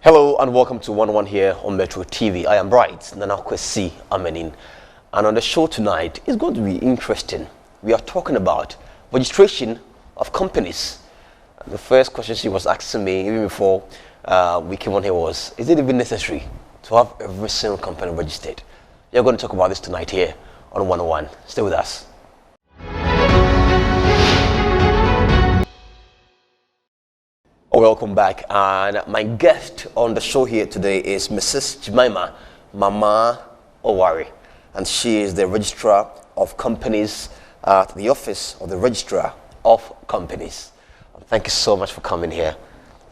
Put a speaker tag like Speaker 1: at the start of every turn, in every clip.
Speaker 1: Hello and welcome to 101 here on Metro TV. I am Bright, Nana Kwesi Amenin. And on the show tonight, it's going to be interesting. We are talking about registration of companies. And the first question she was asking me, even before we came on here, was, is it even necessary to have every single company registered? You're going to talk about this tonight here on 101. Stay with us. Welcome back, and my guest on the show here today is Mrs. JEMIMA MAMAA OWARE, and she is the Registrar of Companies at the Office of the Registrar of Companies. Thank you so much for coming here.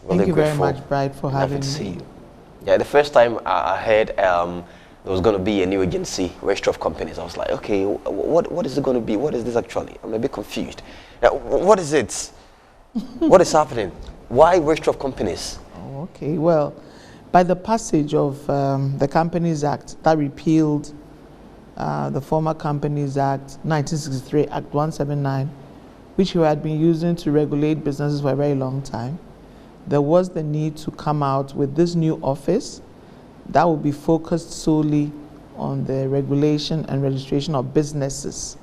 Speaker 1: Really
Speaker 2: Thank you very much, Bright, for having me.
Speaker 1: See you. Yeah, the first time I heard there was going to be a new agency, Registrar of Companies, I was like, okay, what is it going to be? What is this actually? I'm a bit confused. Now, what is it? What is happening? Why Registrar of Companies?
Speaker 2: Oh, okay, well, by the passage of the Companies Act that repealed the former Companies Act, 1963, Act 179, which we had been using to regulate businesses for a very long time, there was the need to come out with this new office that would be focused solely on the regulation and registration of businesses.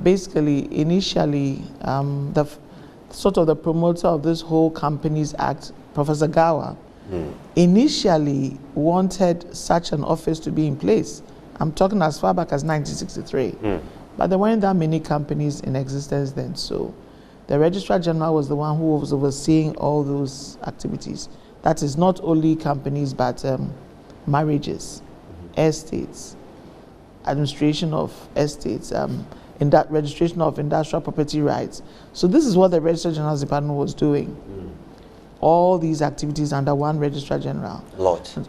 Speaker 2: Basically, initially, the promoter of this whole Companies Act, Professor Gawa, initially wanted such an office to be in place. I'm talking as far back as 1963. But there weren't that many companies in existence then. So the Registrar General was the one who was overseeing all those activities. That is not only companies, but marriages, estates, administration of estates, in that registration of industrial property rights. So this is what the Registrar General's Department was doing. All these activities under one Registrar General.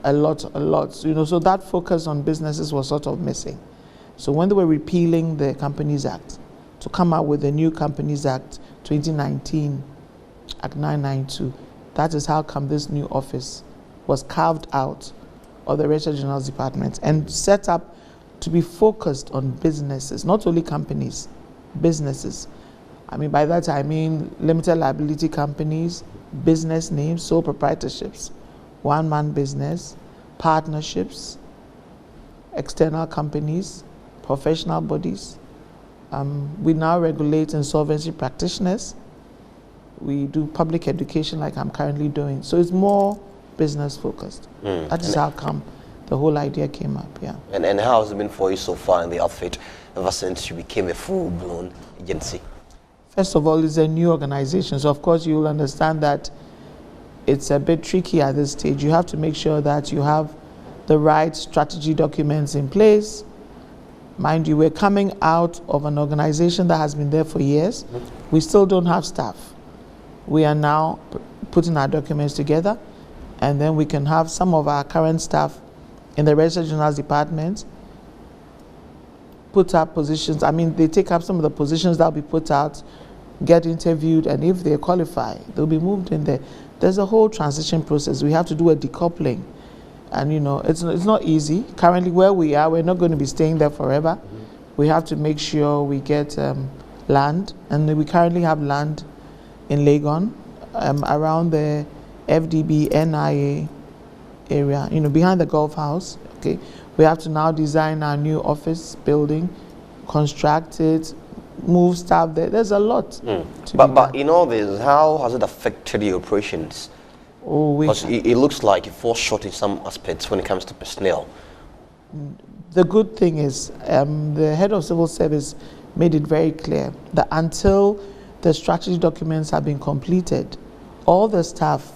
Speaker 2: A lot. So, so that focus on businesses was sort of missing. So when they were repealing the Companies Act to come out with the new Companies Act 2019, Act 992, that is how come this new office was carved out of the Registrar General's Department and set up to be focused on businesses, not only companies, businesses. I mean, by that I mean limited liability companies, business names, sole proprietorships, one-man business, partnerships, external companies, professional bodies. We now regulate insolvency practitioners. We do public education like I'm currently doing. So it's more business focused. That is how come the whole idea came up, yeah.
Speaker 1: And how has it been for you so far in the outfit ever since you became a full-blown agency?
Speaker 2: First of all, it's a new organization, so of course you'll understand that it's a bit tricky at this stage. You have to make sure that you have the right strategy documents in place. Mind you, we're coming out of an organization that has been there for years. We still don't have staff. We are now putting our documents together, and then we can have some of our current staff in the Registrar General's Department put up positions. I mean, they take up some of the positions that will be put out, get interviewed, and if they qualify, they'll be moved in there. There's a whole transition process. We have to do a decoupling. And it's not easy. Currently where we are, we're not going to be staying there forever. We have to make sure we get land, and we currently have land in Legon, around the FDB, NIA area, behind the golf house. Okay, we have to now design our new office building, construct it, move staff there. There's a lot.
Speaker 1: But in all this, how has it affected your operations? Because it looks like it falls short in some aspects when it comes to personnel.
Speaker 2: The good thing is the head of civil service made it very clear that until the strategy documents have been completed, all the staff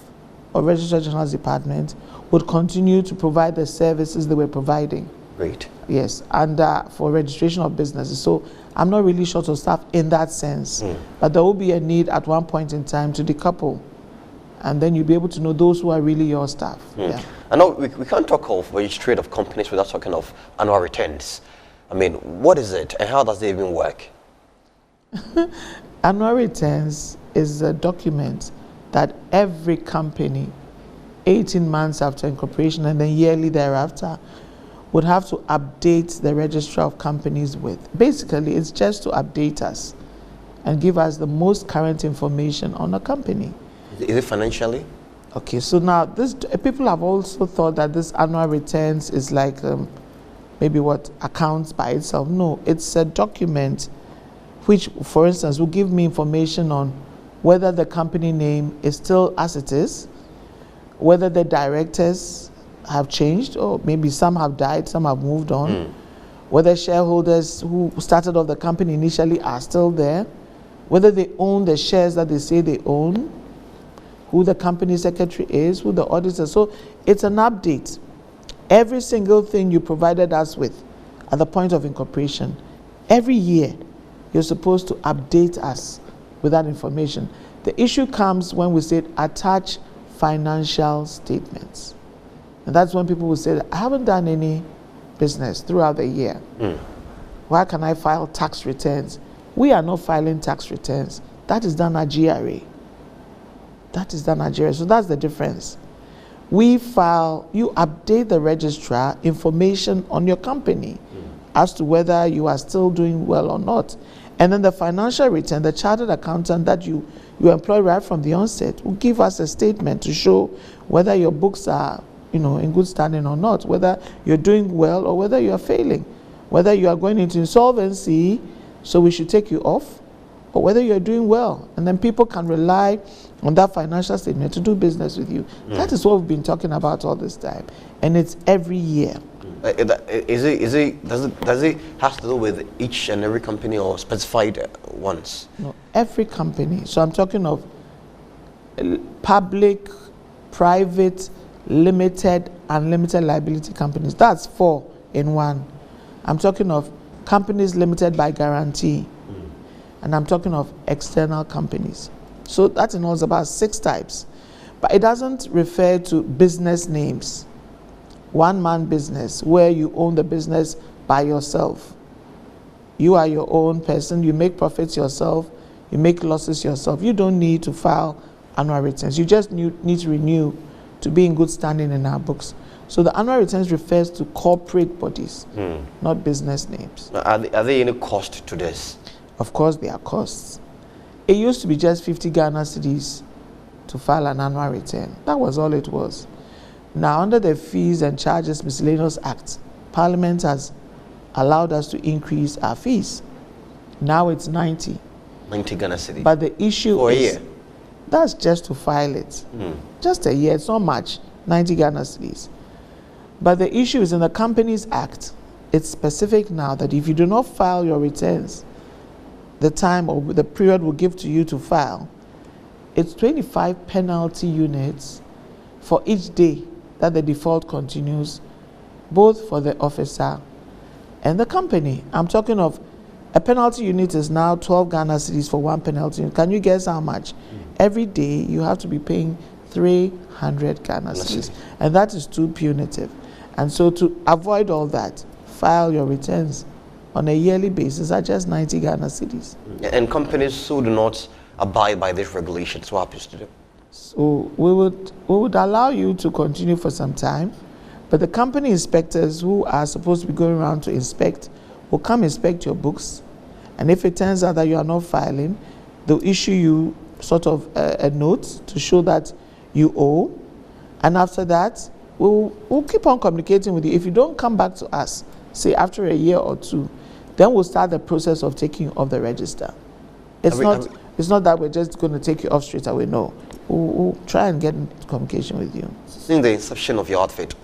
Speaker 2: of Registrar General's Department would continue to provide the services they were providing.
Speaker 1: Great.
Speaker 2: Yes, and for registration of businesses. So I'm not really short of staff in that sense. But there will be a need at one point in time to decouple. And then you'll be able to know those who are really your staff. Yeah.
Speaker 1: I know we can't talk of registration of companies without talking of annual returns. I mean, what is it and how does it even work?
Speaker 2: Annual returns is a document that every company, 18 months after incorporation and then yearly thereafter, would have to update the Registrar of Companies with. Basically, it's just to update us and give us the most current information on a company.
Speaker 1: Is it financially?
Speaker 2: Okay, so now this people have also thought that this annual returns is like maybe what accounts by itself. No, it's a document which, for instance, will give me information on whether the company name is still as it is, whether the directors have changed, or maybe some have died, some have moved on, whether shareholders who started off the company initially are still there, whether they own the shares that they say they own, who the company secretary is, who the auditor. So it's an update. Every single thing you provided us with at the point of incorporation, every year you're supposed to update us with that information. The issue comes when we say attach financial statements. And that's when people will say, I haven't done any business throughout the year. Why can I file tax returns? We are not filing tax returns. That is done at GRA. That is done at GRA. So that's the difference. We file, you update the registrar information on your company as to whether you are still doing well or not. And then the financial return, the chartered accountant that you employ right from the onset will give us a statement to show whether your books are, in good standing or not, whether you're doing well or whether you are failing, whether you are going into insolvency, so we should take you off, or whether you're doing well. And then people can rely on that financial statement to do business with you. That is what we've been talking about all this time. And it's every year.
Speaker 1: Does it have to do with each and every company or specified ones?
Speaker 2: No, every company. So I'm talking of public, private, limited, and limited liability companies. That's 4 in 1. I'm talking of companies limited by guarantee. And I'm talking of external companies. So that in all is about 6 types. But it doesn't refer to business names. One-man business, where you own the business by yourself. You are your own person. You make profits yourself. You make losses yourself. You don't need to file annual returns. You just need to renew to be in good standing in our books. So the annual returns refers to corporate bodies, not business names.
Speaker 1: Are there any cost to this?
Speaker 2: Of course, there are costs. It used to be just 50 Ghana cedis to file an annual return. That was all it was. Now, under the Fees and Charges Miscellaneous Act, Parliament has allowed us to increase our fees. Now it's 90.
Speaker 1: 90 Ghana cedis.
Speaker 2: But the issue
Speaker 1: for
Speaker 2: is,
Speaker 1: a year?
Speaker 2: That's just to file it. Just a year, it's not much, 90 Ghana cedis. But the issue is in the Companies Act, it's specific now that if you do not file your returns, the time or the period will give to you to file, it's 25 penalty units for each day that the default continues, both for the officer and the company. I'm talking of a penalty unit is now 12 Ghana cedis for 1 penalty unit. Can you guess how much? Every day you have to be paying 300 Ghana cedis, and that is too punitive. And so to avoid all that, file your returns on a yearly basis at just 90 Ghana cedis.
Speaker 1: And companies who do not abide by these regulations, what happens to them?
Speaker 2: So we would allow you to continue for some time, but the company inspectors who are supposed to be going around to inspect will come inspect your books, and if it turns out that you are not filing, they'll issue you sort of a note to show that you owe, and after that we'll keep on communicating with you. If you don't come back to us, say after a year or 2, then we'll start the process of taking you off the register. It's not that we're just going to take you off straight away. No, we'll try and get in communication with you.
Speaker 1: Since the inception of your outfit,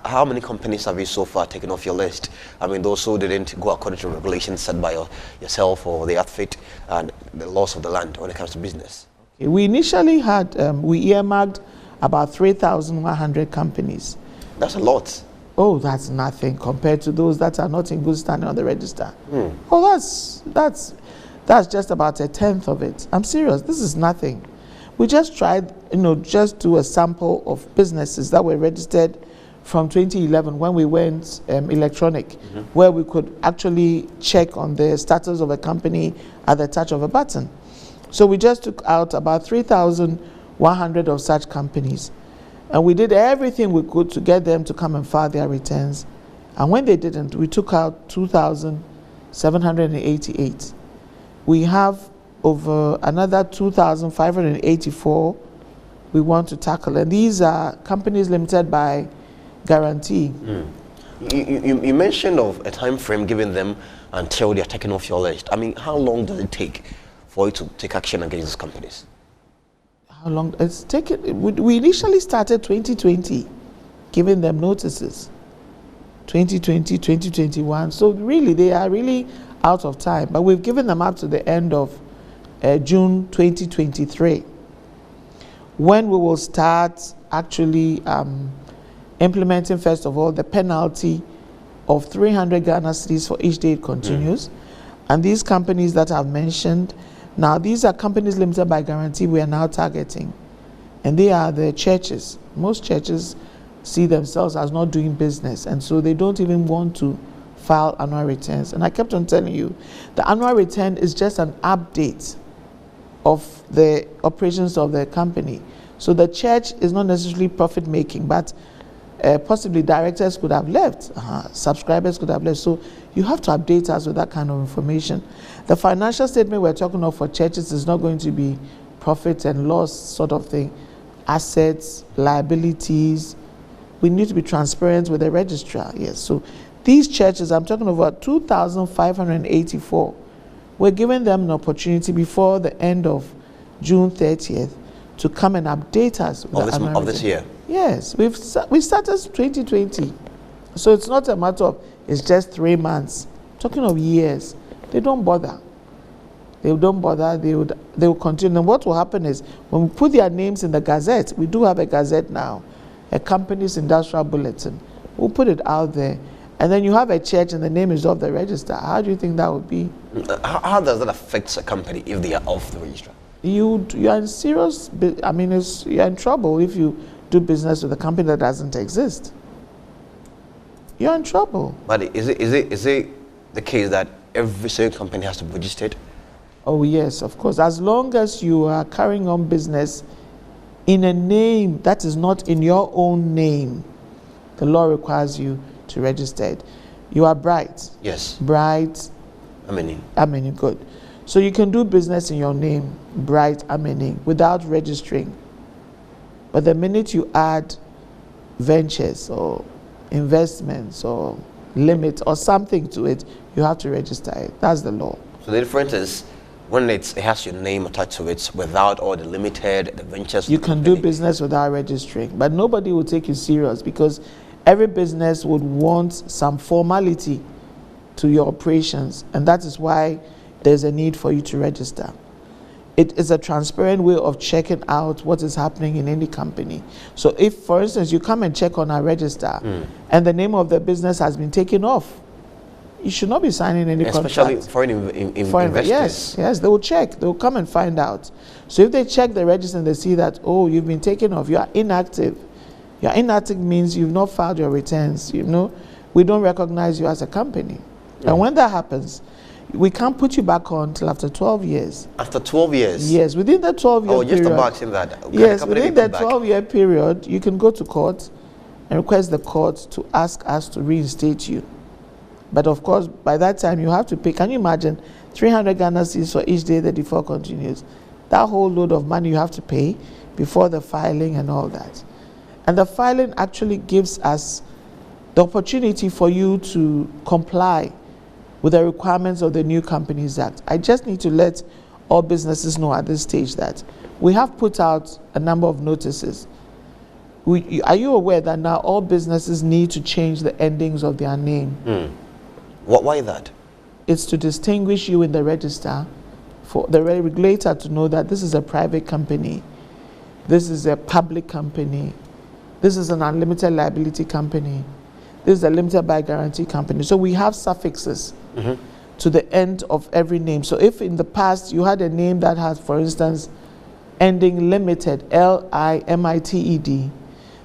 Speaker 1: how many companies have you so far taken off your list? I mean, those who didn't go according to regulations set by yourself or the outfit and the laws of the land when it comes to business.
Speaker 2: Okay. We initially had, we earmarked about 3,100 companies.
Speaker 1: That's a lot.
Speaker 2: Oh, that's nothing compared to those that are not in good standing on the register. Oh, that's just about 1/10 of it. I'm serious. This is nothing. We just tried, just do a sample of businesses that were registered from 2011 when we went electronic, where we could actually check on the status of a company at the touch of a button. So we just took out about 3,100 of such companies. And we did everything we could to get them to come and file their returns. And when they didn't, we took out 2,788. We have over another 2,584 we want to tackle. And these are companies limited by guarantee.
Speaker 1: You mentioned of a time frame given them until they're taken off your list. I mean, how long does it take for you to take action against these companies?
Speaker 2: How long? It's taken. We initially started 2020, giving them notices. 2020, 2021. So really, they are really out of time. But we've given them up to the end of June 2023, when we will start actually implementing, first of all, the penalty of 300 Ghana cedis for each day it continues. And these companies that I've mentioned, now these are companies limited by guarantee we are now targeting. And they are the churches. Most churches see themselves as not doing business, and so they don't even want to file annual returns. And I kept on telling you, the annual return is just an update of the operations of the company. So the church is not necessarily profit making, but possibly directors could have left, subscribers could have left. So you have to update us with that kind of information. The financial statement we're talking of for churches is not going to be profit and loss sort of thing. Assets, liabilities. We need to be transparent with the registrar. Yes. So these churches, I'm talking about 2,584. We're giving them an opportunity before the end of June 30th to come and update us
Speaker 1: of this year.
Speaker 2: Yes, we started 2020, so it's not a matter of it's just 3 months. Talking of years, they don't bother. They don't bother. They will continue. And what will happen is when we put their names in the Gazette, we do have a Gazette now, a company's industrial bulletin. We'll put it out there. And then you have a church and the name is off the register. How do you think that would be?
Speaker 1: How does that affect a company if they are off the register?
Speaker 2: You are in serious, I mean, you're in trouble if you do business with a company that doesn't exist. You're in trouble.
Speaker 1: But is it the case that every single company has to be registered?
Speaker 2: Oh yes, of course. As long as you are carrying on business in a name that is not in your own name, the law requires you to register it. You are Bright.
Speaker 1: Yes.
Speaker 2: Bright. Ameni, good. So you can do business in your name, Bright Ameni, without registering. But the minute you add ventures or investments or limit or something to it, you have to register it. That's the law.
Speaker 1: So the difference is when it has your name attached to it without all the limited, the ventures.
Speaker 2: You can do business without registering, but nobody will take you serious because every business would want some formality to your operations, and that is why there's a need for you to register. It is a transparent way of checking out what is happening in any company. So if, for instance, you come and check on our register and the name of the business has been taken off, you should not be signing any contract.
Speaker 1: Especially foreign investors.
Speaker 2: Yes, they will check. They will come and find out. So if they check the register and they see that, oh, you've been taken off, you are inactive. Your inactive means you've not filed your returns. You know, we don't recognize you as a company. And when that happens, we can't put you back on till after 12 years.
Speaker 1: After 12 years?
Speaker 2: Yes, within the 12-year period.
Speaker 1: Oh, just about saying that.
Speaker 2: Yes, within the 12-year period, you can go to court and request the court to ask us to reinstate you. But of course, by that time, you have to pay. Can you imagine 300 Ghana cedis for each day the default continues? That whole load of money you have to pay before the filing and all that. And the filing actually gives us the opportunity for you to comply with the requirements of the New Companies Act. I just need to let all businesses know at this stage that we have put out a number of notices. Are you aware that now all businesses need to change the endings of their name?
Speaker 1: Why that?
Speaker 2: It's to distinguish you in the register, for the regulator to know that this is a private company, this is a public company, this is an unlimited liability company, this is a limited by guarantee company. So we have suffixes to the end of every name. So if in the past you had a name that has, for instance, ending limited, L-I-M-I-T-E-D,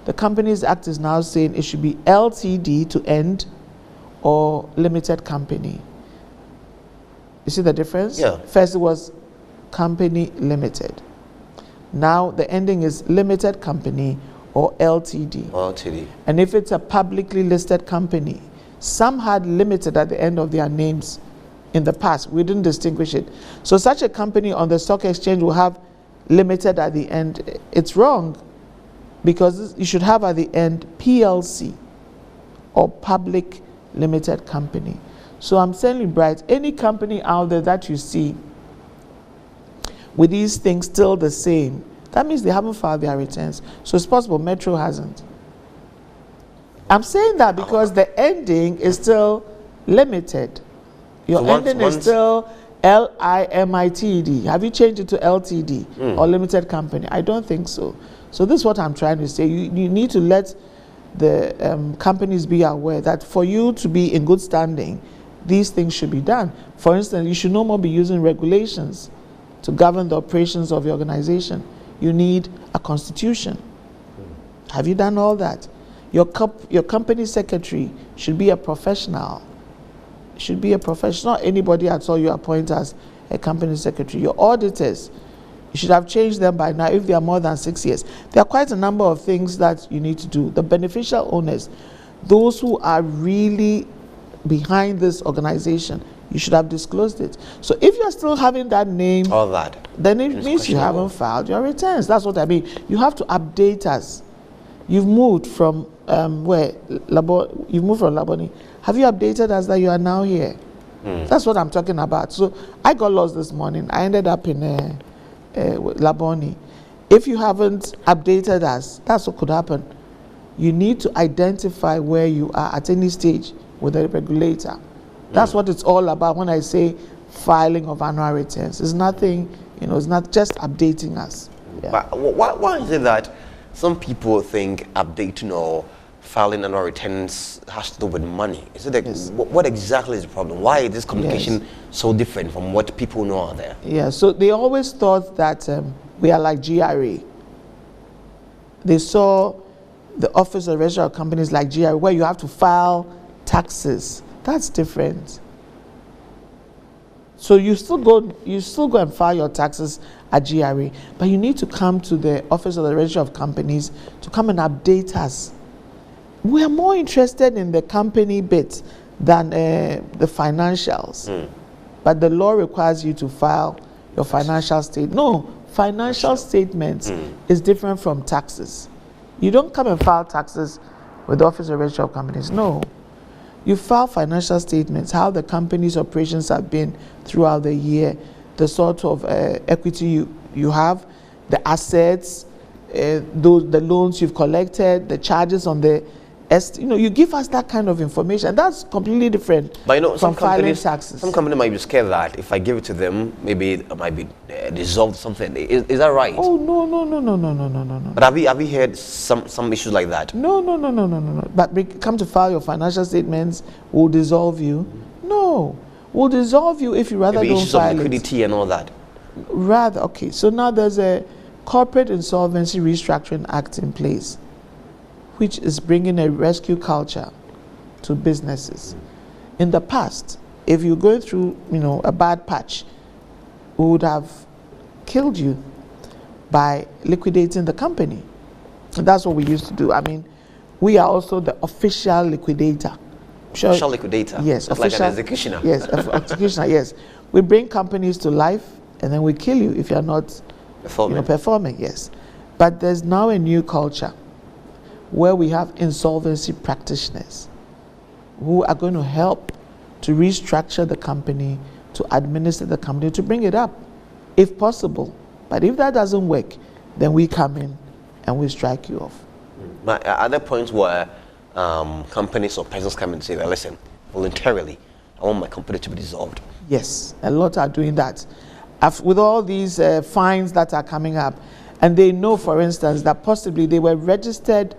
Speaker 2: the Companies Act is now saying it should be LTD to end or limited company. You see the difference?
Speaker 1: Yeah.
Speaker 2: First it was company limited. Now the ending is limited company or LTD.
Speaker 1: LTD.
Speaker 2: And if it's a publicly listed company, some had limited at the end of their names in the past. We didn't distinguish it. So such a company on the stock exchange will have limited at the end, it's wrong, because you should have at the end PLC, or public limited company. So I'm saying, Bright, any company out there that you see with these things still the same, that means they haven't filed their returns. So it's possible Metro hasn't. I'm saying that because the ending is still limited. Your ending is still LIMITED. Have you changed it to LTD or limited company? I don't think so. So this is what I'm trying to say. You need to let the companies be aware that for you to be in good standing, these things should be done. For instance, you should no more be using regulations to govern the operations of your organization. You need a constitution. Have you done all that? Your company secretary should be a professional. Should be a professional. Not anybody at all you appoint as a company secretary. Your auditors, you should have changed them by now if they are more than 6 years. There are quite a number of things that you need to do. The beneficial owners, those who are really behind this organization, you should have disclosed it. So if you're still having that name,
Speaker 1: all that,
Speaker 2: then it means you haven't filed your returns. That's what I mean. You have to update us. You've moved from where? You've moved from Laboni. Have you updated us that you are now here? That's what I'm talking about. So I got lost this morning. I ended up in Laboni. If you haven't updated us, that's what could happen. You need to identify where you are at any stage with the regulator. That's what it's all about when I say filing of annual returns. It's nothing, it's not just updating us. Yeah.
Speaker 1: But why is it that some people think updating or filing annual returns has to do with money? Is it what exactly is the problem? Why is this communication so different from what people know out there?
Speaker 2: Yeah, so they always thought that we are like GRA. They saw the Office of Registrar of Companies like GRA, where you have to file taxes. That's different. So you still go and file your taxes at GRA, but you need to come to the Office of the Registrar of Companies to come and update us. We are more interested in the company bit than the financials. But the law requires you to file your financial statement. No, financial statements is different from taxes. You don't come and file taxes with the Office of Registrar of Companies. No. You file financial statements, how the company's operations have been throughout the year, the sort of equity you have, the assets, the loans you've collected, the charges on the you give us that kind of information. That's completely different from filing taxes.
Speaker 1: Some company might be scared that if I give it to them, maybe it might be dissolved something. Is that right?
Speaker 2: Oh, no.
Speaker 1: But have you heard some issues like that?
Speaker 2: No. But we come to file your financial statements, we'll dissolve you. No. We'll dissolve you if you rather
Speaker 1: maybe
Speaker 2: don't
Speaker 1: issues
Speaker 2: file
Speaker 1: of liquidity and all that.
Speaker 2: Rather, okay. So now there's a Corporate Insolvency Restructuring Act in place, which is bringing a rescue culture to businesses. In the past, if you're going through, a bad patch, we would have killed you by liquidating the company. And that's what we used to do. I mean, we are also the official liquidator.
Speaker 1: Official liquidator?
Speaker 2: Yes.
Speaker 1: That's official, like an executioner?
Speaker 2: Yes, executioner, yes. We bring companies to life and then we kill you if you're not performing, yes. But there's now a new culture where we have insolvency practitioners who are going to help to restructure the company, to administer the company, to bring it up, if possible. But if that doesn't work, then we come in and we strike you off.
Speaker 1: But are there points where companies or persons come and say that, listen, voluntarily, I want my company to be dissolved?
Speaker 2: Yes, a lot are doing that. With all these fines that are coming up, and they know, for instance, that possibly they were registered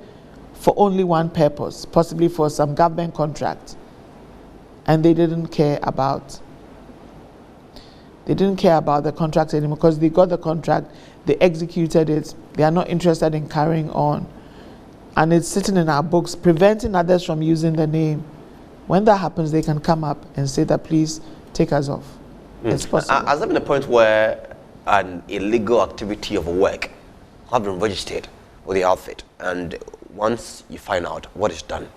Speaker 2: for only one purpose, possibly for some government contract, and they didn't care about the contract anymore because they got the contract, they executed it, they are not interested in carrying on, and it's sitting in our books, preventing others from using the name. When that happens, they can come up and say that, please take us off. It's possible.
Speaker 1: Has there been a point where an illegal activity of work has been registered with the outfit, and once you find out, what is done?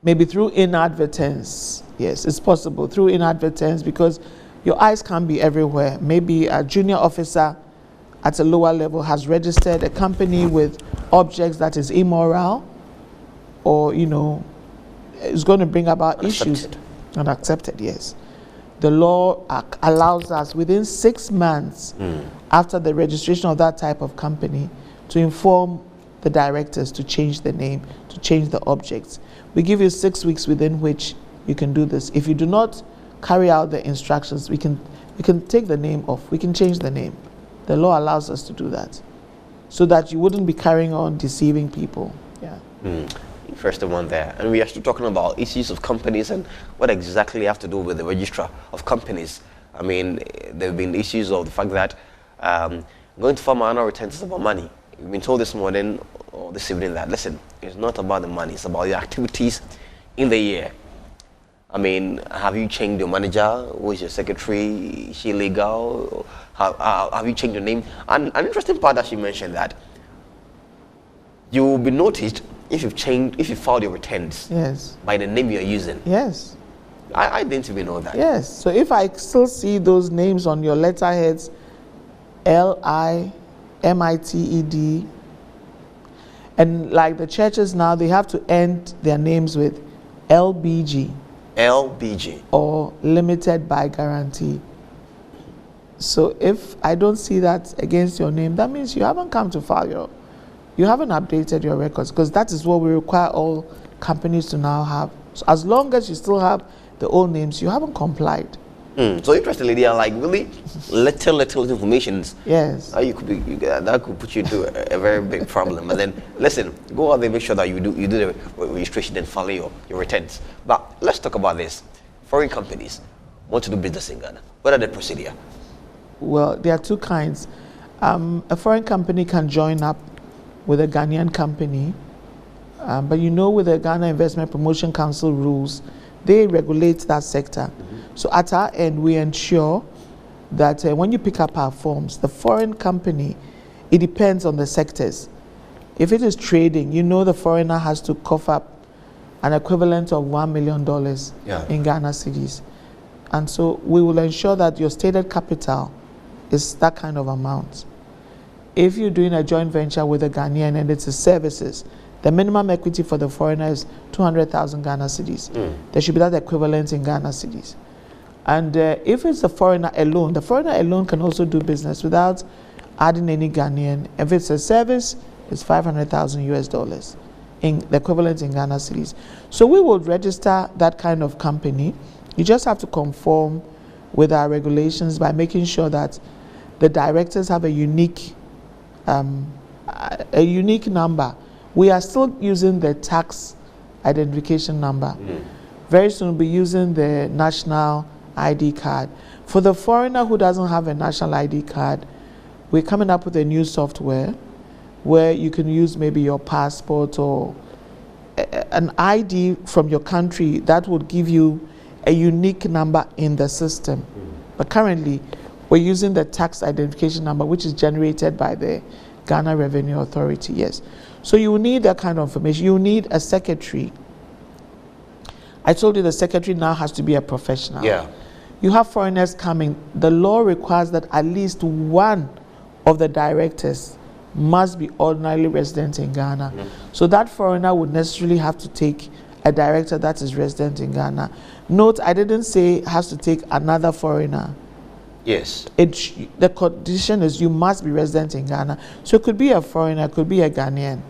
Speaker 2: Maybe through inadvertence. Yes, it's possible through inadvertence because your eyes can't be everywhere. Maybe a junior officer at a lower level has registered a company with objects that is immoral, or is going to bring about issues, unaccepted, yes. The law allows us within 6 months after the registration of that type of company to inform the directors to change the name, to change the objects. We give you 6 weeks within which you can do this. If you do not carry out the instructions, we can take the name off. We can change the name. The law allows us to do that, so that you wouldn't be carrying on deceiving people. Yeah.
Speaker 1: Interesting one there. And we are still talking about issues of companies and what exactly have to do with the registrar of companies. I mean, there have been issues of the fact that going to file annual returns is about money. We've been told this morning or this evening that, listen, it's not about the money, it's about your activities in the year. I mean, have you changed your manager? Who is your secretary? Is she legal? Have you changed your name? And an interesting part that she mentioned that you will be noticed if you filed your returns by the name you're using.
Speaker 2: Yes.
Speaker 1: I didn't even know that.
Speaker 2: Yes. So if I still see those names on your letterheads, LIMITED, and like the churches now, they have to end their names with LBG.
Speaker 1: LBG.
Speaker 2: Or limited by guarantee. So if I don't see that against your name, that means you haven't come to file you haven't updated your records, because that is what we require all companies to now have. So as long as you still have the old names, you haven't complied.
Speaker 1: So interestingly, they are like really little information.
Speaker 2: Yes.
Speaker 1: That could put you into a very big problem. And then, listen, go out there, make sure that you do the registration and file your returns. But let's talk about this. Foreign companies want to do business in Ghana. What are the procedure?
Speaker 2: Well, there are two kinds. A foreign company can join up with a Ghanaian company, but with the Ghana Investment Promotion Council rules, they regulate that sector. So at our end, we ensure that when you pick up our forms, the foreign company, it depends on the sectors. If it is trading, the foreigner has to cough up an equivalent of $1 million in Ghana cedis. And so we will ensure that your stated capital is that kind of amount. If you're doing a joint venture with a Ghanaian and it's a services, the minimum equity for the foreigner is 200,000 Ghana cedis. There should be that equivalent in Ghana cedis. And if it's the foreigner alone can also do business without adding any Ghanaian. If it's a service, it's $500,000 in the equivalent in Ghana cedis. So we will register that kind of company. You just have to conform with our regulations by making sure that the directors have a unique number. We are still using the tax identification number. Very soon we'll be using the national ID card. For the foreigner who doesn't have a national ID card, we're coming up with a new software where you can use maybe your passport or an ID from your country that would give you a unique number in the system. But currently, we're using the tax identification number, which is generated by the Ghana Revenue Authority, yes. So you will need that kind of information. You need a secretary. I told you the secretary now has to be a professional.
Speaker 1: Yeah.
Speaker 2: You have foreigners coming. The law requires that at least one of the directors must be ordinarily resident in Ghana. So that foreigner would necessarily have to take a director that is resident in Ghana. Note, I didn't say has to take another foreigner.
Speaker 1: Yes.
Speaker 2: The condition is you must be resident in Ghana. So it could be a foreigner, it could be a Ghanaian.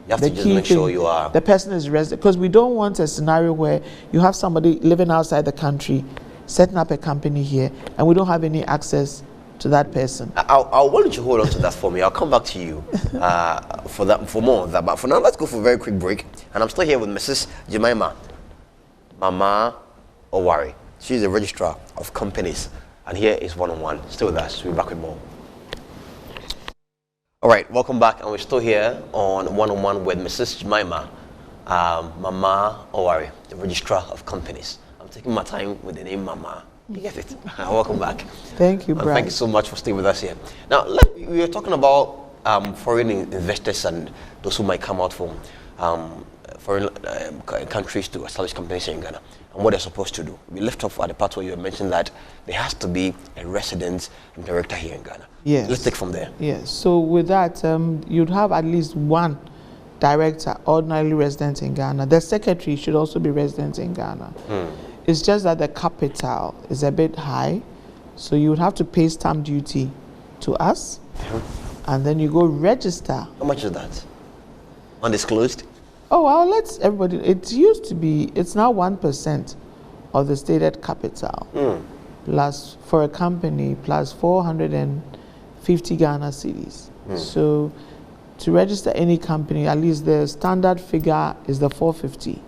Speaker 1: You have to just make sure you are.
Speaker 2: The person is resident, because we don't want a scenario where you have somebody living outside the country, setting up a company here, and we don't have any access to that person.
Speaker 1: I'll want you to hold on to that for me. I'll come back to you for more of that. But for now, let's go for a very quick break. And I'm still here with Mrs. JEMIMA MAMAA OWARE. She's the Registrar of Companies. And here is one-on-one. Still with us. We'll be back with more. All right, welcome back. And we're still here on one-on-one with Mrs. JEMIMA MAMAA OWARE, the Registrar of Companies. I'm taking my time with the name Mama. You get it? Welcome back.
Speaker 2: Thank you, Brian.
Speaker 1: Thank you so much for staying with us here. Now, we were talking about foreign investors and those who might come out from foreign countries to establish companies in Ghana, and what they're supposed to do. We left off at the part where you mentioned that there has to be a resident director here in Ghana.
Speaker 2: Yes.
Speaker 1: Let's take from there.
Speaker 2: Yes. So with that, you'd have at least one director ordinarily resident in Ghana. The secretary should also be resident in Ghana. It's just that the capital is a bit high, so you would have to pay stamp duty to us, and then you go register.
Speaker 1: How much is that? Undisclosed?
Speaker 2: Oh, I'll let everybody. It used to be. It's now 1% of the stated capital, plus for a company plus 450 Ghana cedis. So to register any company, at least the standard figure is the 450,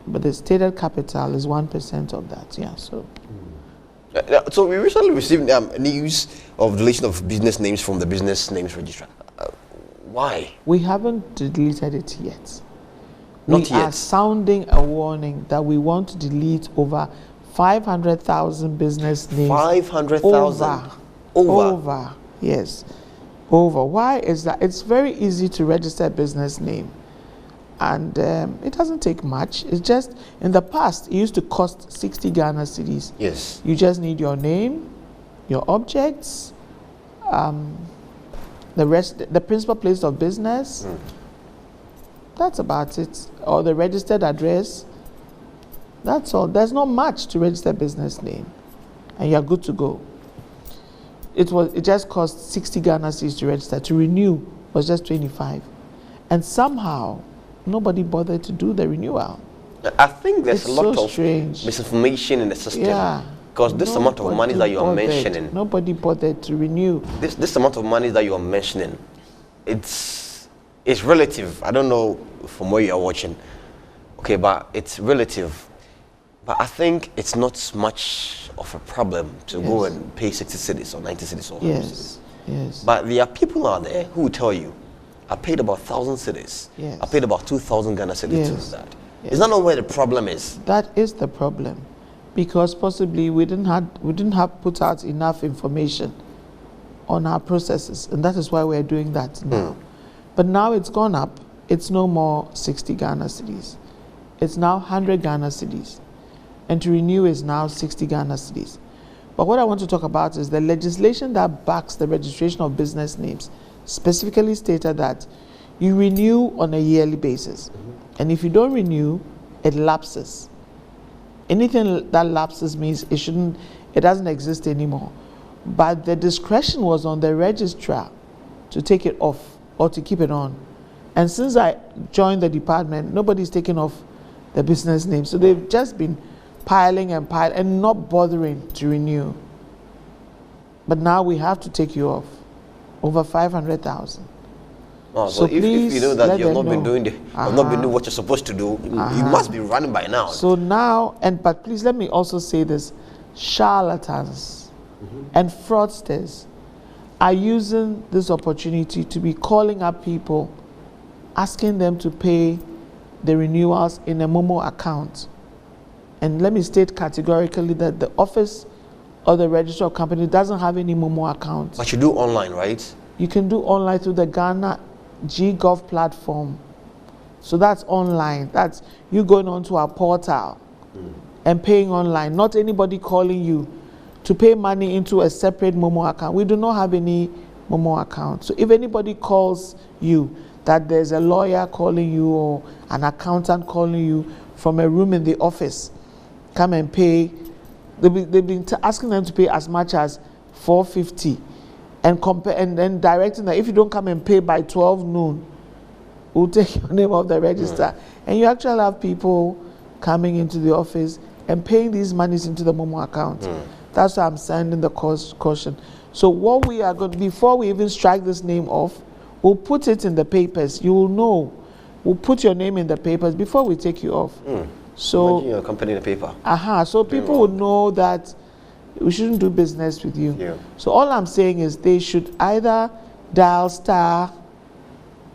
Speaker 2: but the stated capital is 1% of that. Yeah.
Speaker 1: So we recently received news of deletion of business names from the business names registrar. Why?
Speaker 2: We haven't deleted it yet.
Speaker 1: Not
Speaker 2: we
Speaker 1: yet.
Speaker 2: are sounding a warning that we want to delete over 500,000 business names.
Speaker 1: 500,000?
Speaker 2: Over. Yes. Over. Why is that? It's very easy to register a business name. And it doesn't take much. It's just, in the past, it used to cost 60 Ghana cedis.
Speaker 1: Yes.
Speaker 2: You just need your name, your objects, the principal place of business. That's about it. Or the registered address. That's all. There's not much to register a business name, and you're good to go. It just cost 60 Ghana cedis to register. To renew was just 25, and somehow nobody bothered to do the renewal.
Speaker 1: I think there's
Speaker 2: It's
Speaker 1: a lot
Speaker 2: so
Speaker 1: of
Speaker 2: strange.
Speaker 1: misinformation in the system.
Speaker 2: Yeah.
Speaker 1: Because this amount of money that you are
Speaker 2: Nobody bothered.
Speaker 1: mentioning,
Speaker 2: Nobody bothered to renew.
Speaker 1: this amount of money that you are mentioning, it's relative. I don't know from where you are watching. Okay, but it's relative. But I think it's not much of a problem to go and pay 60 cedis or 90 cedis or 100 cedis.
Speaker 2: Yes.
Speaker 1: But there are people out there who will tell you, I paid about 1,000 cedis.
Speaker 2: Yes.
Speaker 1: I paid about 2,000 Ghana cedis
Speaker 2: Yes.
Speaker 1: to do that.
Speaker 2: Yes.
Speaker 1: Is that not where the problem is?
Speaker 2: That is the problem, because possibly we didn't have put out enough information on our processes, and that is why we're doing that now. But now it's gone up. It's no more 60 Ghana cedis. It's now 100 Ghana cedis, and to renew is now 60 Ghana cedis. But what I want to talk about is the legislation that backs the registration of business names specifically stated that you renew on a yearly basis. And if you don't renew, it lapses. Anything that lapses means it doesn't exist anymore. But the discretion was on the registrar to take it off or to keep it on. And since I joined the department, nobody's taken off the business name. So they've just been piling and not bothering to renew. But now we have to take you off. Over 500,000.
Speaker 1: Oh, so if you know that you've not been doing what you're supposed to do, you must be running by now.
Speaker 2: So now, but please let me also say this: charlatans and fraudsters are using this opportunity to be calling up people, asking them to pay the renewals in a Momo account. And let me state categorically that the office or the registrar of company doesn't have any Momo account.
Speaker 1: But you do online, right?
Speaker 2: You can do online through the Ghana GGov platform. So that's online. That's you going onto our portal and paying online. Not anybody calling you to pay money into a separate Momo account. We do not have any Momo account. So if anybody calls you that there's a lawyer calling you or an accountant calling you from a room in the office, come and pay. They've been asking them to pay as much as 450 and then directing that if you don't come and pay by 12 noon, we'll take your name off the register. And you actually have people coming into the office and paying these monies into the Momo account. That's why I'm sending the caution. So what we are going to, before we even strike this name off, we'll put it in the papers. You will know. We'll put your name in the papers before we take you off. So
Speaker 1: imagine your company in the paper.
Speaker 2: So people would know that we shouldn't do business with you.
Speaker 1: Yeah.
Speaker 2: So all I'm saying is they should either dial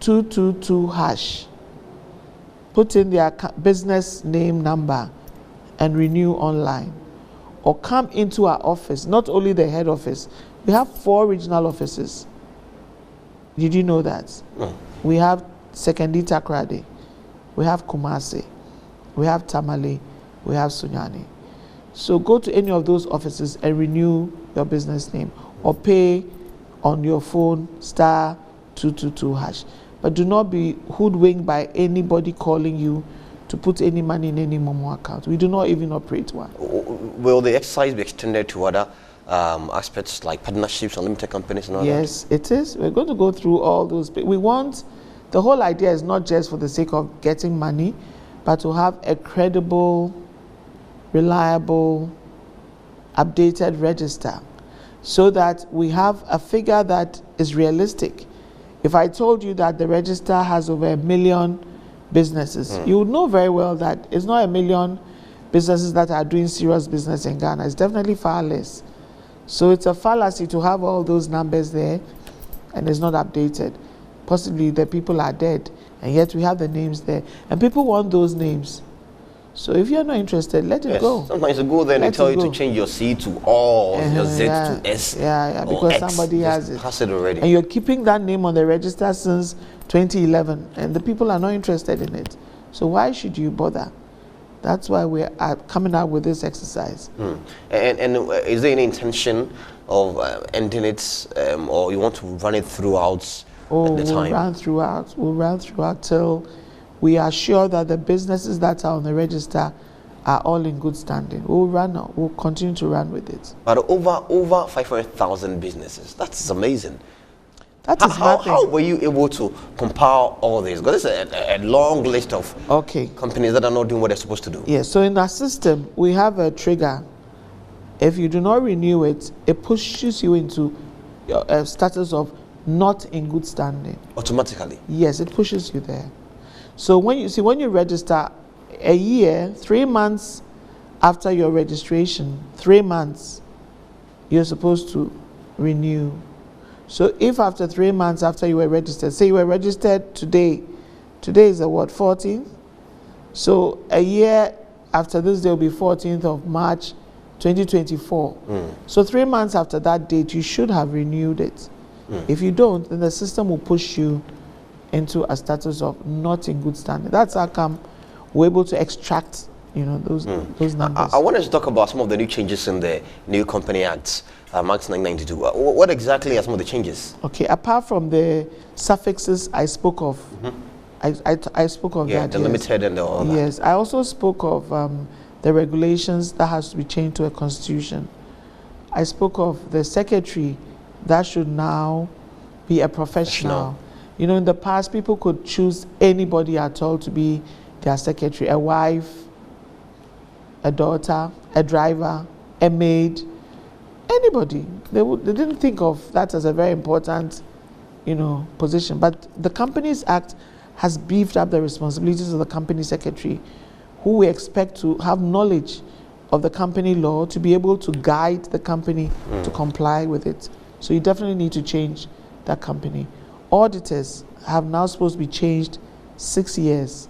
Speaker 2: *222#, put in their business name number and renew online, or come into our office, not only the head office. We have 4 regional offices. Did you know that?
Speaker 1: Mm.
Speaker 2: We have Sekondi Takoradi, we have Kumasi, we have Tamale, we have Sunyani. So go to any of those offices and renew your business name, or pay on your phone *222#. But do not be hoodwinked by anybody calling you to put any money in any Momo account. We do not even operate one.
Speaker 1: Will the exercise be extended to other aspects like partnerships and limited companies and all that?
Speaker 2: Yes, it is. We're going to go through all those. We want, the whole idea is not just for the sake of getting money, but to have a credible, reliable, updated register so that we have a figure that is realistic. If I told you that the register has over 1 million businesses, you would know very well that it's not 1 million businesses that are doing serious business in Ghana. It's definitely far less. So it's a fallacy to have all those numbers there and it's not updated. Possibly the people are dead and yet we have the names there. And people want those names. So if you're not interested, let it go.
Speaker 1: Sometimes you go there and they tell you to change your C to O, your Z to S.
Speaker 2: Yeah, because somebody has it.
Speaker 1: Has it already.
Speaker 2: And you're keeping that name on the register since 2011 and the people are not interested in it. So why should you bother? That's why we are coming out with this exercise.
Speaker 1: And is there any intention of ending it, or you want to run it throughout the time?
Speaker 2: We'll run throughout till we are sure that the businesses that are on the register are all in good standing. We'll continue to run with it.
Speaker 1: But over 500,000 businesses, that's amazing.
Speaker 2: That is nothing.
Speaker 1: How were you able to compile all this? Because it's a long list of companies that are not doing what they're supposed to do.
Speaker 2: Yes, so in our system, we have a trigger. If you do not renew it, it pushes you into a status of not in good standing.
Speaker 1: Automatically?
Speaker 2: Yes, it pushes you there. So when you register a year, 3 months after your registration, 3 months, you're supposed to renew. So if after 3 months after you were registered, say you were registered today is the what, 14th? So a year after this day will be 14th of March 2024. So 3 months after that date, you should have renewed it. If you don't, then the system will push you into a status of not in good standing. That's how come we're able to extract, those numbers.
Speaker 1: I want us to talk about some of the new changes in the new Company Act, Act 992. What exactly are some of the changes?
Speaker 2: Okay, apart from the suffixes I spoke of, I spoke of that.
Speaker 1: The limited and all that.
Speaker 2: Yes, I also spoke of the regulations that has to be changed to a constitution. I spoke of the secretary that should now be a professional. In the past, people could choose anybody at all to be their secretary, a wife, a daughter, a driver, a maid, anybody. They didn't think of that as a very important, position. But the Companies Act has beefed up the responsibilities of the company secretary, who we expect to have knowledge of the company law to be able to guide the company to comply with it. So you definitely need to change that company. Auditors have now supposed to be changed 6 years.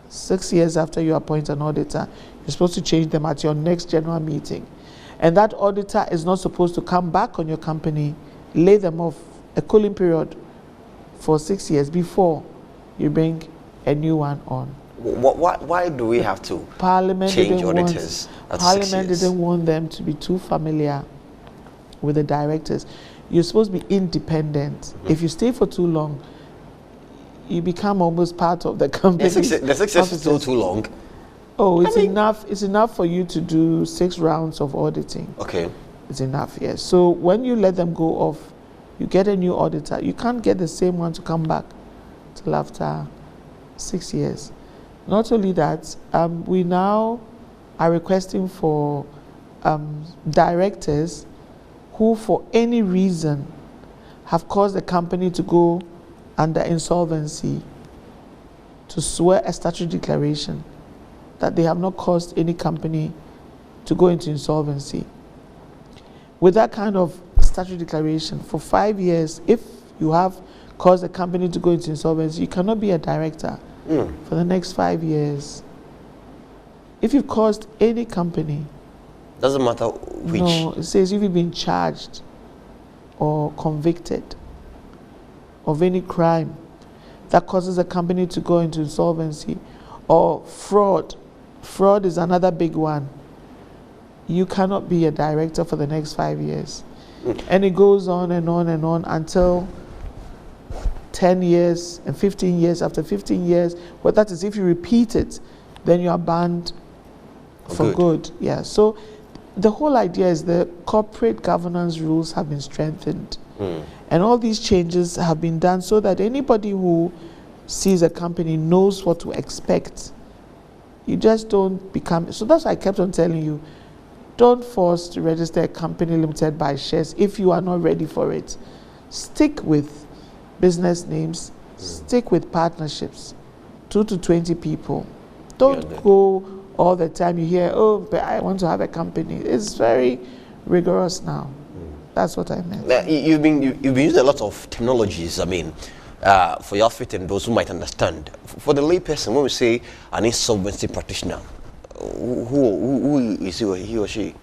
Speaker 2: 6 years after you appoint an auditor, you're supposed to change them at your next general meeting. And that auditor is not supposed to come back on your company, lay them off a cooling period for 6 years before you bring a new one on.
Speaker 1: Why do we have to change auditors at 6 years?
Speaker 2: Parliament didn't want them to be too familiar with the directors. You're supposed to be independent. If you stay for too long, you become almost part of the company.
Speaker 1: The 6 years is still too long.
Speaker 2: Oh, it's enough. It's enough for you to do 6 rounds of auditing.
Speaker 1: Okay.
Speaker 2: It's enough, yes. So when you let them go off, you get a new auditor. You can't get the same one to come back till after 6 years. Not only that, we now are requesting for directors who for any reason have caused the company to go under insolvency to swear a statutory declaration that they have not caused any company to go into insolvency. With that kind of statutory declaration, for 5 years, if you have caused the company to go into insolvency, you cannot be a director for the next 5 years. If you've caused any company,
Speaker 1: doesn't matter which.
Speaker 2: No, it says if you've been charged or convicted of any crime that causes a company to go into insolvency, or fraud. Fraud is another big one. You cannot be a director for the next 5 years. And it goes on and on and on until 10 years and 15 years. After 15 years, well, that is if you repeat it, then you are banned for good. Yeah. So the whole idea is the corporate governance rules have been strengthened. And all these changes have been done so that anybody who sees a company knows what to expect. You just don't become, so that's why I kept on telling you, don't force to register a company limited by shares if you are not ready for it. Stick with business names, stick with partnerships, 2 to 20 people. Don't go all the time you hear, oh, but I want to have a company. It's very rigorous now. That's what I meant.
Speaker 1: Now, you've been using a lot of terminologies, I mean, for your fit and those who might understand. For the layperson, when we say an insolvency practitioner, who is he or she?
Speaker 2: Okay.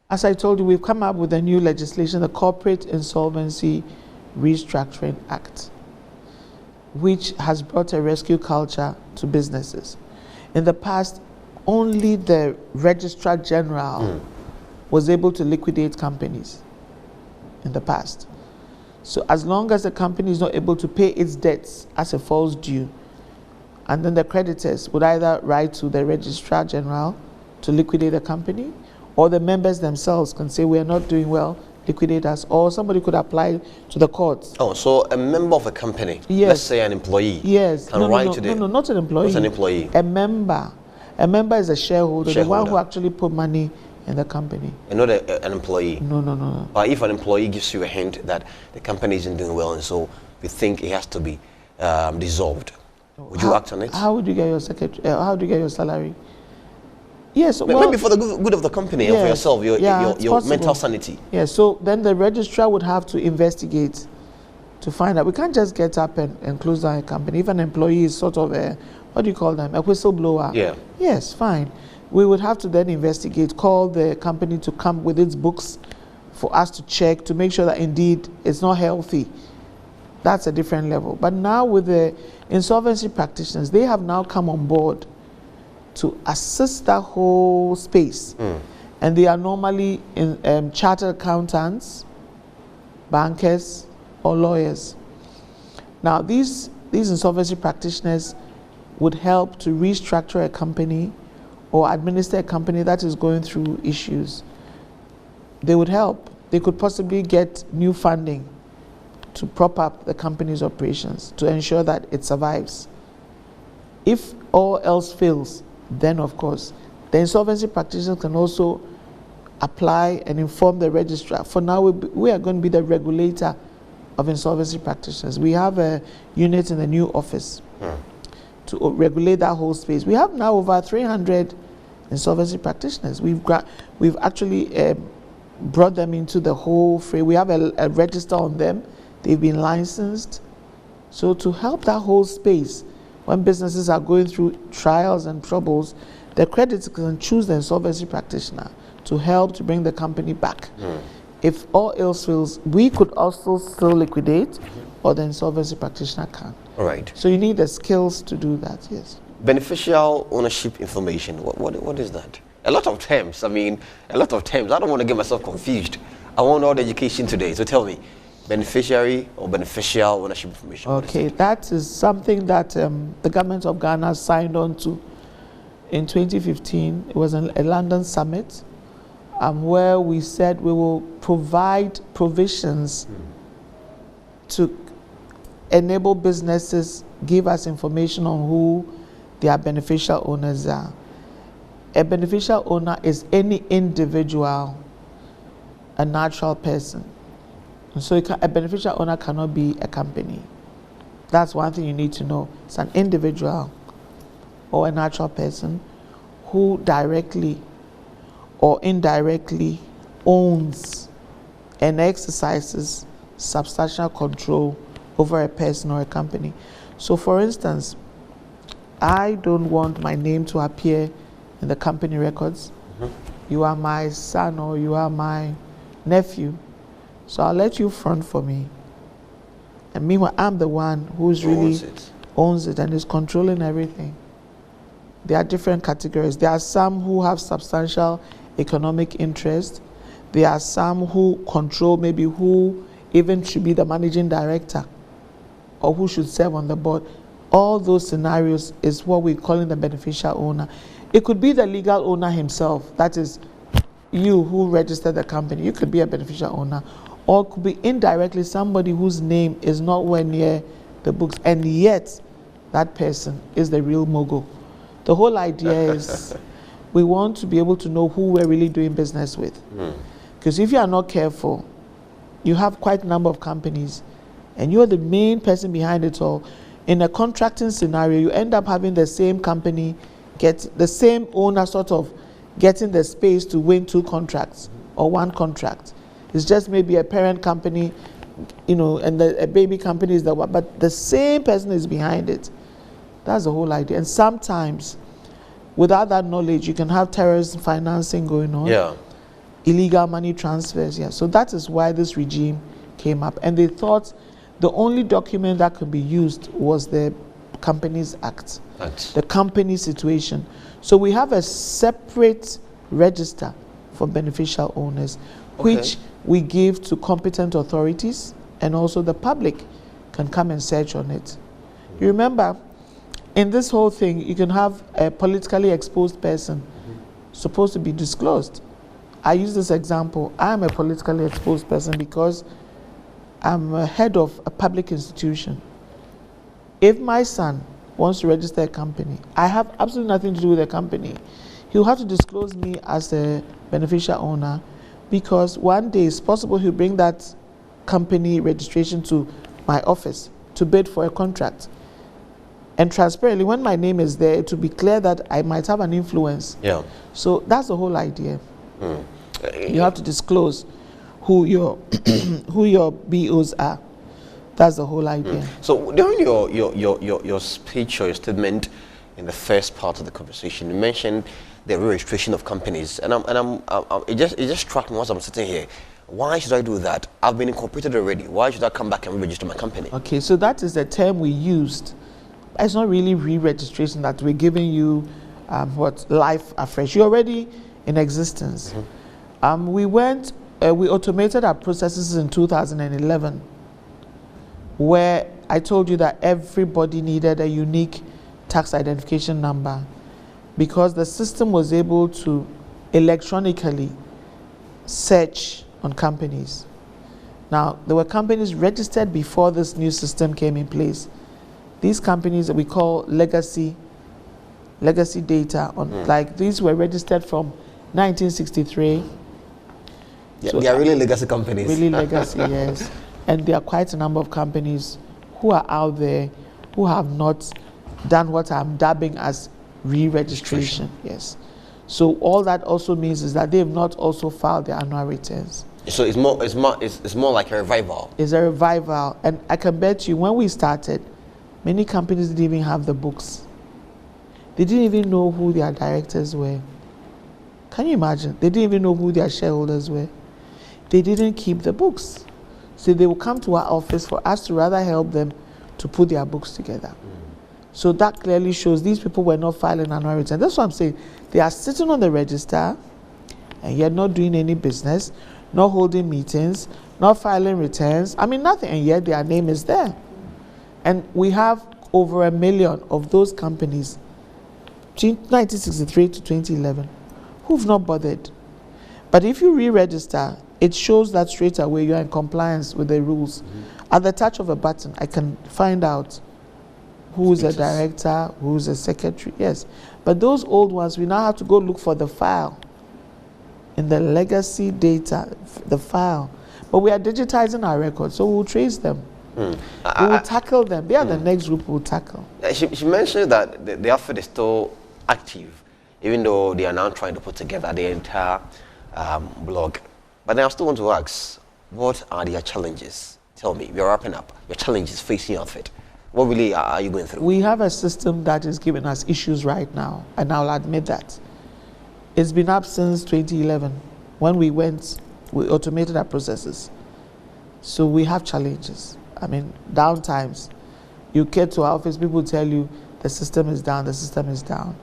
Speaker 2: As I told you, we've come up with a new legislation, the Corporate Insolvency Restructuring Act, which has brought a rescue culture to businesses. In the past, only the Registrar General was able to liquidate companies in the past. So as long as the company is not able to pay its debts as a false due, and then the creditors would either write to the Registrar General to liquidate the company, or the members themselves can say, we are not doing well, liquidate us, or somebody could apply to the courts.
Speaker 1: Oh, so a member of a company,
Speaker 2: yes,
Speaker 1: let's say an employee,
Speaker 2: yes,
Speaker 1: can write to them?
Speaker 2: No, not an employee.
Speaker 1: What's an employee?
Speaker 2: A member. A member is a shareholder, the one who actually put money in the company.
Speaker 1: And not an employee?
Speaker 2: No.
Speaker 1: But if an employee gives you a hint that the company isn't doing well and so you think it has to be dissolved, would you act on it?
Speaker 2: How would you get your how do you get your salary? Yes,
Speaker 1: well, maybe for the good of the company, and for yourself, your mental sanity.
Speaker 2: Yes, so then the registrar would have to investigate to find out. We can't just get up and close down a company. If an employee is sort of a, what do you call them, a whistleblower?
Speaker 1: Yeah.
Speaker 2: Yes, fine. We would have to then investigate, call the company to come with its books for us to check, to make sure that indeed it's not healthy. That's a different level. But now with the insolvency practitioners, they have now come on board to assist that whole space. And they are normally in, chartered accountants, bankers, or lawyers. Now these insolvency practitioners would help to restructure a company or administer a company that is going through issues. They would help. They could possibly get new funding to prop up the company's operations, to ensure that it survives. If all else fails, then of course, the insolvency practitioners can also apply and inform the registrar. For now, we are going to be the regulator of insolvency practitioners. We have a unit in the new office to regulate that whole space. We have now over 300 insolvency practitioners. We've actually brought them into the whole frame. We have a register on them. They've been licensed. So to help that whole space, when businesses are going through trials and troubles, the creditors can choose the insolvency practitioner to help to bring the company back. If all else fails, we could also still liquidate, or the insolvency practitioner can.
Speaker 1: All right.
Speaker 2: So you need the skills to do that, yes.
Speaker 1: Beneficial ownership information, what is that? A lot of terms, I mean, a lot of terms. I don't want to get myself confused. I want all the education today, so tell me, beneficiary or beneficial ownership information?
Speaker 2: Okay, that is something that the government of Ghana signed on to in 2015. It was a London summit where we said we will provide provisions to enable businesses, give us information on who their beneficial owners are. A beneficial owner is any individual, a natural person. And so a beneficial owner cannot be a company. That's one thing you need to know. It's an individual or a natural person who directly or indirectly owns and exercises substantial control over a person or a company. So for instance, I don't want my name to appear in the company records. You are my son or you are my nephew. So I'll let you front for me. And meanwhile, I'm the one who's really owns it and is controlling everything. There are different categories. There are some who have substantial economic interest. There are some who control maybe who even should be the managing director or who should serve on the board. All those scenarios is what we're calling the beneficial owner. It could be the legal owner himself, that is you who registered the company. You could be a beneficial owner, or it could be indirectly somebody whose name is nowhere near the books, and yet that person is the real mogul. The whole idea is we want to be able to know who we're really doing business with. Because if you are not careful, you have quite a number of companies and you're the main person behind it all. In a contracting scenario, you end up having the same company get the same owner sort of getting the space to win 2 contracts or 1 contract. It's just maybe a parent company, you know, and a baby company is the one, but the same person is behind it. That's the whole idea. And sometimes, without that knowledge, you can have terrorism financing going on.
Speaker 1: Yeah.
Speaker 2: Illegal money transfers. Yeah. So that is why this regime came up. And they thought the only document that could be used was the Companies Act, the company situation. So we have a separate register for beneficial owners, which we give to competent authorities, and also the public can come and search on it. You remember, in this whole thing, you can have a politically exposed person supposed to be disclosed. I use this example. I am a politically exposed person because I'm a head of a public institution. If my son wants to register a company, I have absolutely nothing to do with the company. He'll have to disclose me as a beneficial owner, because one day it's possible he'll bring that company registration to my office to bid for a contract. And transparently, when my name is there, it will be clear that I might have an influence. Yeah. So that's the whole idea. You have to disclose who your who your BOs are. That's the whole idea.
Speaker 1: So during your speech or your statement in the first part of the conversation, you mentioned the registration of companies, and it just struck me once I'm sitting here. Why should I do that? I've been incorporated already. Why should I come back and register my company? Okay,
Speaker 2: so that is the term we used. It's not really re-registration that we're giving you life afresh. You're already in existence. We automated our processes in 2011, where I told you that everybody needed a unique tax identification number, because the system was able to electronically search on companies. Now, there were companies registered before this new system came in place. These companies that we call legacy data, like these were registered from 1963.
Speaker 1: Yeah, so they are really legacy companies.
Speaker 2: Really legacy, yes. And there are quite a number of companies who are out there who have not done what I'm dubbing as re-registration. Yes. So all that also means is that they have not also filed their annual returns.
Speaker 1: So it's more like a revival.
Speaker 2: It's a revival, and I can bet you when we started, many companies didn't even have the books. They didn't even know who their directors were. Can you imagine? They didn't even know who their shareholders were. They didn't keep the books. So they will come to our office for us to rather help them to put their books together. So that clearly shows these people were not filing annual returns. That's what I'm saying. They are sitting on the register and yet not doing any business, not holding meetings, not filing returns. I mean, nothing, and yet their name is there. And we have over 1 million of those companies, between 1963 to 2011, who've not bothered. But if you re-register, it shows that straight away you're in compliance with the rules. At the touch of a button, I can find out who's a director, who's a secretary, yes. But those old ones, we now have to go look for the file in the legacy data, the file. But we are digitizing our records, so we'll trace them. We will tackle them. They are the next group we'll tackle.
Speaker 1: She mentioned that the effort is still active, even though they are now trying to put together the entire blog. But I still want to ask, what are their challenges? Tell me, we're wrapping up. Your challenges facing outfit. What really are you going through?
Speaker 2: We have a system that is giving us issues right now, and I'll admit that. It's been up since 2011, when we automated our processes. So we have challenges. I mean, down times. You get to our office, people tell you the system is down, the system is down.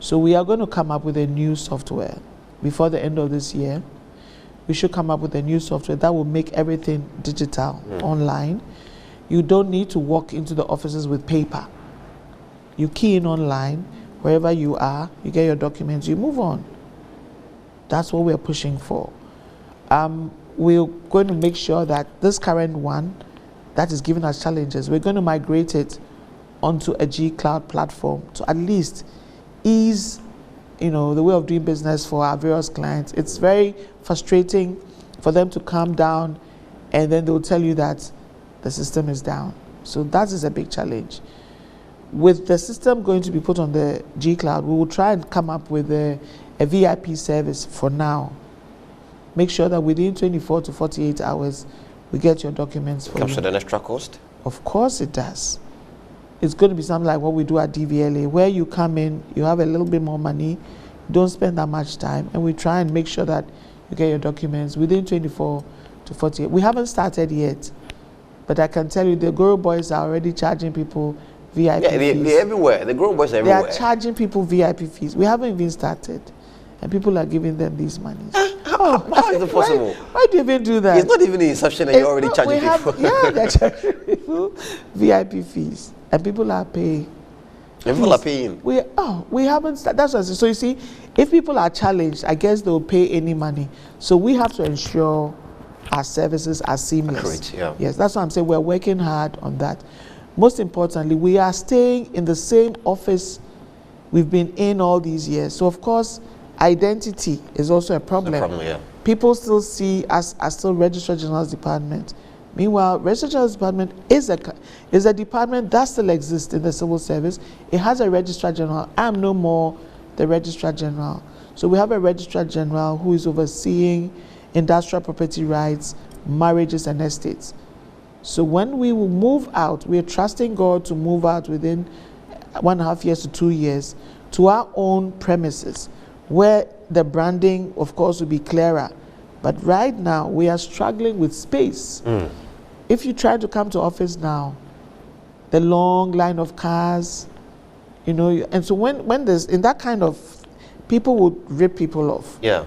Speaker 2: So we are going to come up with a new software before the end of this year. We should come up with a new software that will make everything digital, online. You don't need to walk into the offices with paper. You key in online, wherever you are, you get your documents, you move on. That's what we're pushing for. We're going to make sure that this current one that is giving us challenges, we're going to migrate it onto a G Cloud platform to at least ease, the way of doing business for our various clients. It's very frustrating for them to come down and then they'll tell you that the system is down. So that is a big challenge. With the system going to be put on the G Cloud, we will try and come up with a VIP service for now. Make sure that within 24 to 48 hours, we get your documents for you.
Speaker 1: Comes with an extra cost?
Speaker 2: Of course it does. It's going to be something like what we do at DVLA, where you come in, you have a little bit more money, you don't spend that much time, and we try and make sure that you get your documents within 24 to 48. We haven't started yet, but I can tell you the Guru Boys are already charging people VIP fees.
Speaker 1: They're everywhere. The Guru Boys are everywhere.
Speaker 2: They are charging people VIP fees. We haven't even started, and people are giving them these monies.
Speaker 1: How is it possible?
Speaker 2: Why do you even do that?
Speaker 1: It's not even the inception and you're already charging people.
Speaker 2: They're charging people VIP fees, and people are paying.
Speaker 1: People are paying.
Speaker 2: We haven't started. That's what I said. So you see, if people are challenged, I guess they'll pay any money. So we have to ensure our services are seamless.
Speaker 1: Accurate, yeah.
Speaker 2: Yes, that's what I'm saying. We're working hard on that. Most importantly, we are staying in the same office we've been in all these years. So of course, identity is also a problem.
Speaker 1: Yeah.
Speaker 2: People still see us as still Registrar General's department. Meanwhile, Registrar General's department is a department that still exists in the civil service. It has a Registrar General. I am no more the Registrar General. So we have a Registrar General who is overseeing industrial property rights, marriages, and estates. So when we will move out, we are trusting God to move out within 1.5 years to 2 years to our own premises, where the branding, of course, will be clearer. But right now, we are struggling with space. If you try to come to office now, the long line of cars, and so when there's, in that kind of, people would rip people off. Yeah,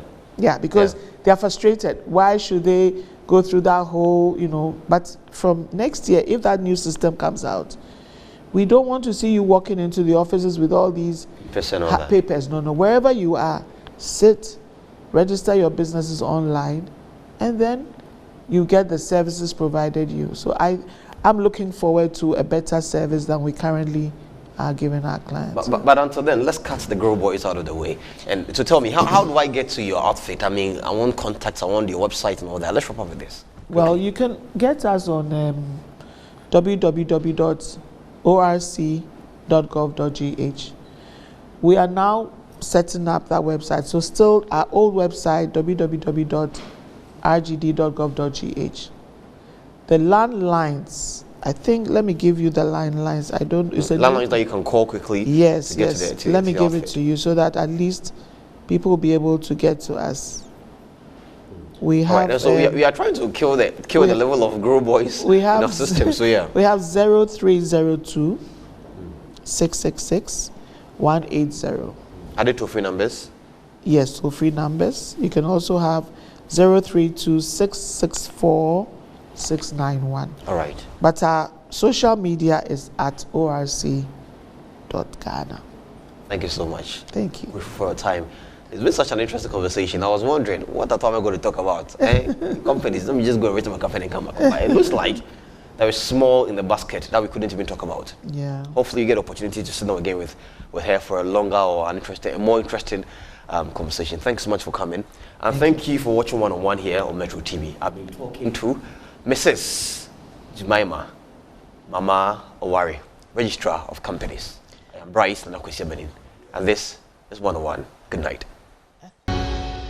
Speaker 2: because they are frustrated. Why should they go through that whole, but from next year, if that new system comes out, we don't want to see you walking into the offices with all these papers. No, wherever you are, sit, register your businesses online, and then you get the services provided you. So I'm looking forward to a better service than we currently are giving our clients.
Speaker 1: But until then, let's cut the Guru Boys out of the way. And so tell me, how do I get to your outfit? I mean, I want contacts, I want your website and all that. Let's wrap up with this.
Speaker 2: Well, you can get us on www.orc.gov.gh. We are now setting up that website. So still our old website, www.rgd.gov.gh. The landlines, I think, let me give you the landlines.
Speaker 1: Landlines that you can call quickly.
Speaker 2: Yes. Let me give it to you so that at least people will be able to get to us. We have.
Speaker 1: Right, so we are trying to kill the level of Guru Boys in our system. So yeah.
Speaker 2: We have 0302 666 180.
Speaker 1: Are they toll-free numbers?
Speaker 2: Yes, toll-free numbers. You can also have 032 664 691.
Speaker 1: All right.
Speaker 2: But our social media is at orc.ghana.
Speaker 1: Thank you so much.
Speaker 2: Thank you.
Speaker 1: For your time. It's been such an interesting conversation. I was wondering, what am I going to talk about? Companies, let me just go and return my company and come back. But it looks like there is small in the basket that we couldn't even talk about.
Speaker 2: Yeah.
Speaker 1: Hopefully you get opportunity to sit down again with her for a longer or a more interesting conversation. Thanks so much for coming. And thank you for watching One-on-One here on Metro TV. I've been talking to Mrs. JEMIMA MAMAA OWARE, Registrar of Companies. I am Bryce and this is One-on-One. Good night.